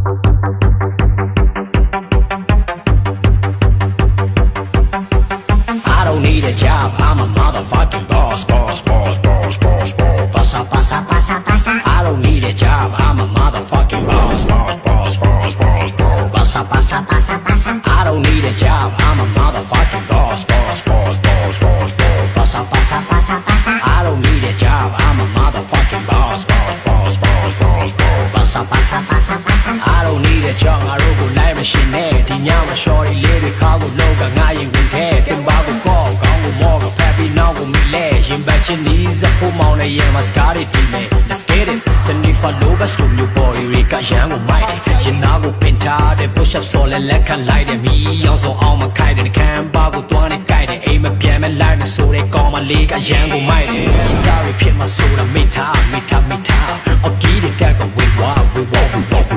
I don't need a job, I'm a motherfucking boss, boss, boss, boss, boss, boss. Pasa, pasa, pasa, pasa. I don't need a job, I'm a motherfucking boss, boss, boss, boss, boss, boss. Pasa, pasa, pasa, pasa. I don't need a job, I'm a motherfucking boss, boss, boss, boss, boss, boss. Pasa, pasa, pasa, pasa. I don't need a job, I'm a motherfucking boss, boss, boss, boss, boss, boss. Pasa, pasa, pasa, pasa. I don't need a job, I don't go live machine there. Dinyama shorty lady, cargo loga, ngayi winter. Timbago call, gango moga, pappy now go me lay. Jimbachin knees, a pull mountain, yeah, my scotty team. Let's get it. Tanifa loba, slow you boy, Rika, yango mighty. Yinago pinta, they push up solid, like can light them. He also on my kite, and can bago, 20 guide, aim a PM and line, so they call my league, a yango mighty. Sorry, pin my soda, mita, mita, mita. I'll get it, that go, we walk, we walk, we walk, we